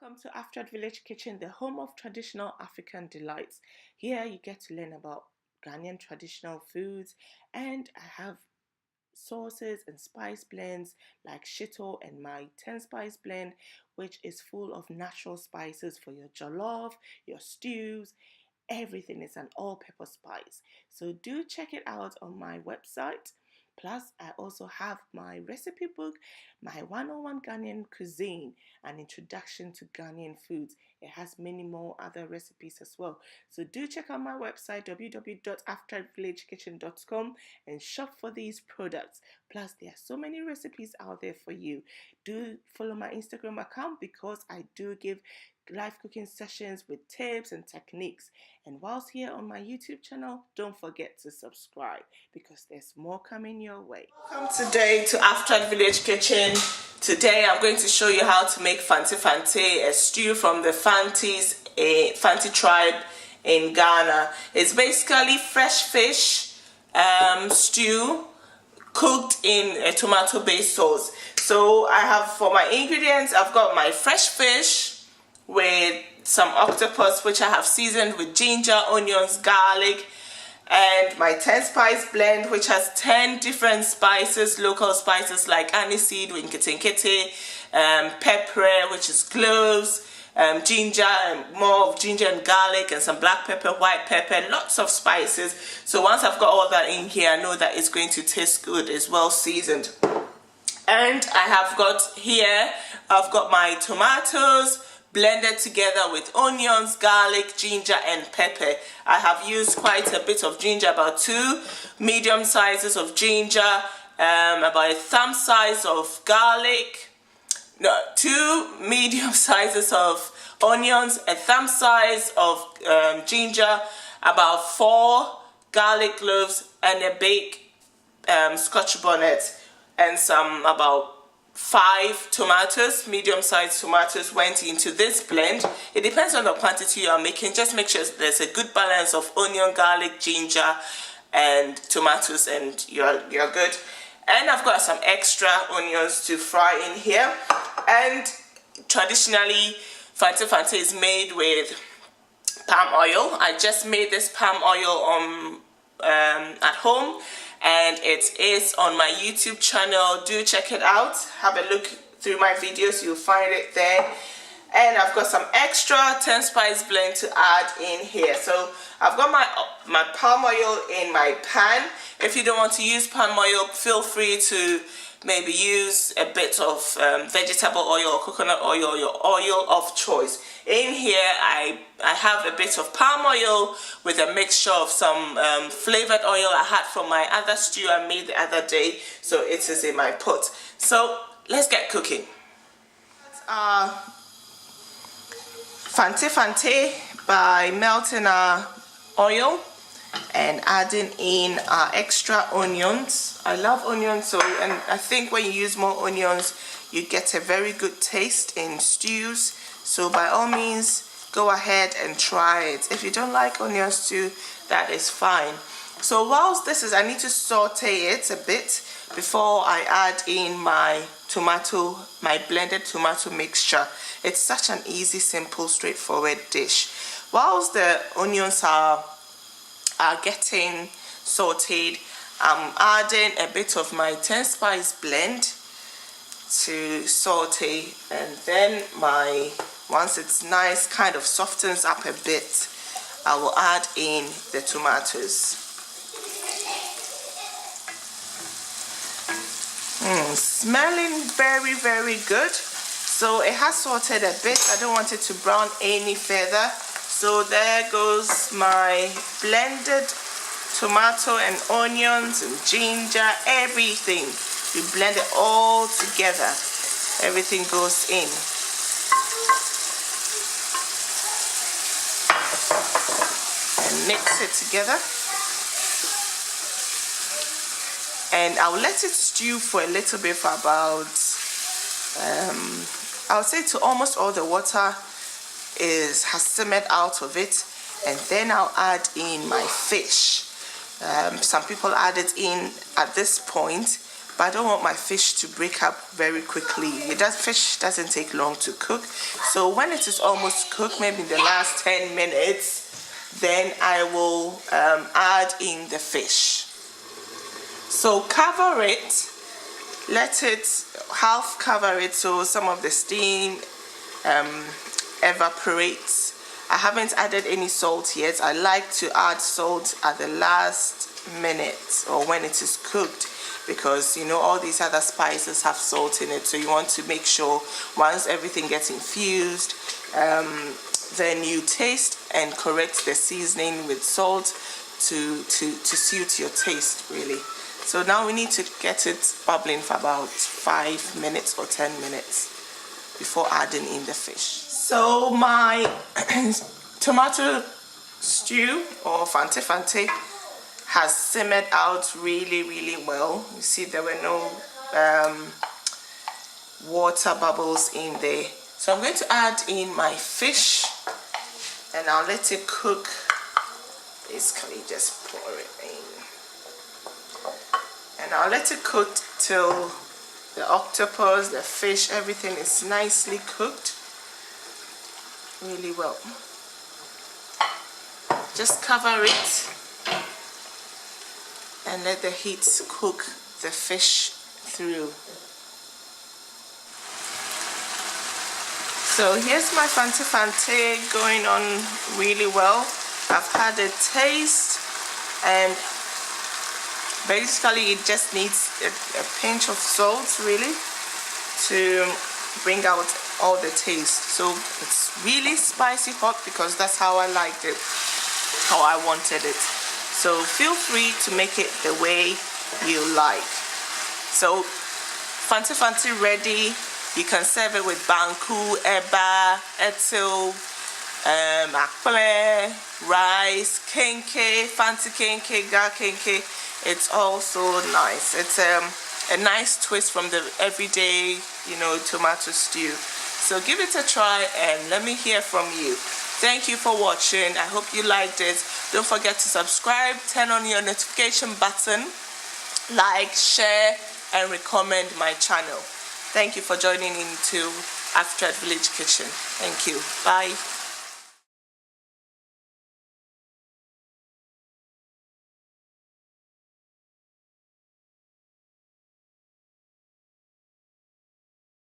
Welcome to After Village Kitchen, the home of traditional African delights. Here you get to learn about Ghanaian traditional foods, and I have sauces and spice blends like Shito and my 10 spice blend, which is full of natural spices for your jollof, your stews. Everything is an all pepper spice. So do check it out on my website. Plus, I also have my recipe book, my 101 Ghanaian cuisine, an introduction to Ghanaian foods. It has many more other recipes as well. So do check out my website, www.aftervillagekitchen.com, and shop for these products. Plus, there are so many recipes out there for you. Do follow my Instagram account because I do give live cooking sessions with tips and techniques. And whilst here on my YouTube channel, don't forget to subscribe because there's more coming your way. Welcome today to After Village Kitchen. Today I'm going to show you how to make Fante Fante, a stew from the Fante tribe in Ghana. It's basically fresh fish stew cooked in a tomato-based sauce. So I have, for my ingredients, I've got my fresh fish with some octopus, which I have seasoned with ginger, onions, garlic, and my 10 spice blend, which has 10 different spices, local spices like aniseed, winkete, pepper, which is cloves, ginger, and more of ginger and garlic, and some black pepper, white pepper, lots of spices. So once I've got all that in here, I know that it's going to taste good, it's well seasoned. And I have got here, I've got my tomatoes blended together with onions, garlic, ginger, and pepper. I have used quite a bit of ginger, about 2 medium sizes of ginger, about a thumb size of garlic, 2 medium sizes of onions, a thumb size of ginger, about 4 garlic cloves, and a big scotch bonnet, and some about 5 tomatoes, medium-sized tomatoes, went into this blend. It depends on the quantity you are making. Just make sure there's a good balance of onion, garlic, ginger, and tomatoes, and you're good. And I've got some extra onions to fry in here. And traditionally, Fante Fante is made with palm oil. I just made this palm oil at home, and it is on my YouTube channel. Do check it out. Have a look through my videos, you'll find it there. And I've got some extra 10 spice blend to add in here. So I've got my palm oil in my pan. If you don't want to use palm oil, feel free to maybe use a bit of vegetable oil or coconut oil, your oil of choice. In here I have a bit of palm oil with a mixture of some flavored oil I had from my other stew I made the other day, so it is in my pot. So let's get cooking. Fante Fante by melting our oil and adding in our extra onions. I love onions, and I think when you use more onions you get a very good taste in stews. So by all means, go ahead and try it. If you don't like onions too, that is fine. So whilst this is, I need to saute it a bit before I add in my blended tomato mixture. It's such an easy, simple, straightforward dish. Whilst the onions are getting sauteed, I'm adding a bit of my 10 spice blend to saute, and then once it's nice, kind of softens up a bit, I will add in the tomatoes. Smelling very, very good. So it has sauteed a bit. I don't want it to brown any further. So there goes my blended tomato and onions and ginger, everything. We blend it all together. Everything goes in. And mix it together. And I'll let it stew for a little bit, for about, I'll say to almost all the water has simmered out of it. And then I'll add in my fish. Some people add it in at this point, but I don't want my fish to break up very quickly. Fish doesn't take long to cook. So when it is almost cooked, maybe in the last 10 minutes, then I will add in the fish. So cover it, let it half cover it so some of the steam evaporates. I haven't added any salt yet. I like to add salt at the last minute or when it is cooked, because you know all these other spices have salt in it, so you want to make sure once everything gets infused, then you taste and correct the seasoning with salt to suit your taste really. So now we need to get it bubbling for about 5 minutes or 10 minutes before adding in the fish. So my tomato stew or Fante Fante has simmered out really well. You see there were no water bubbles in there. So I'm going to add in my fish and I'll let it cook. Basically just pour it in. And I'll let it cook till the octopus, the fish, everything is nicely cooked really well. Just cover it and let the heat cook the fish through. So here's my Fante Fante going on really well. I've had a taste and basically it just needs a pinch of salt really to bring out all the taste. So it's really spicy hot because that's how I liked it, how I wanted it. So feel free to make it the way you like. So Fante Fante ready. You can serve it with banku, eba, etil, akple, rice, kenke, fancy kenke, gar kenke. It's also nice. It's a nice twist from the everyday, tomato stew. So give it a try and let me hear from you. Thank you for watching. I hope you liked it. Don't forget to subscribe, turn on your notification button, like, share, and recommend my channel. Thank you for joining into After Village Kitchen. Thank you. Bye.